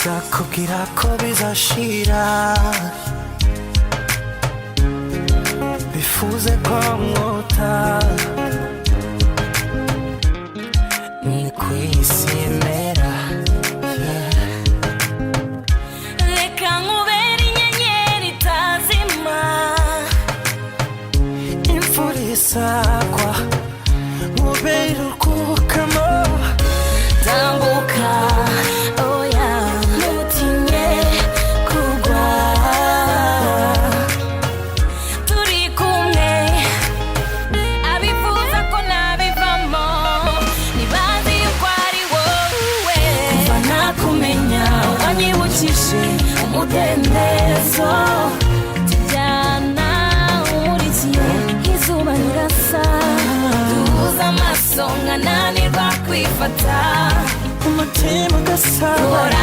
Sinzakubwira ko bizashira, bifuze ko mwota ni kw'isi imera. Reka nkubere inyenyeri itazima, imvura isagwa nkubere urwukamo. tambuka oya ntutinye kugwa, turi kumwe abifuza ko nabivamo ntibazi yuko ari wowe. Kuva nakumenya wanyibukije umudendezo, tujyana umurikiye izuba rirasa, duhuza amaso nkananirwa kwifata, umutima ugasabana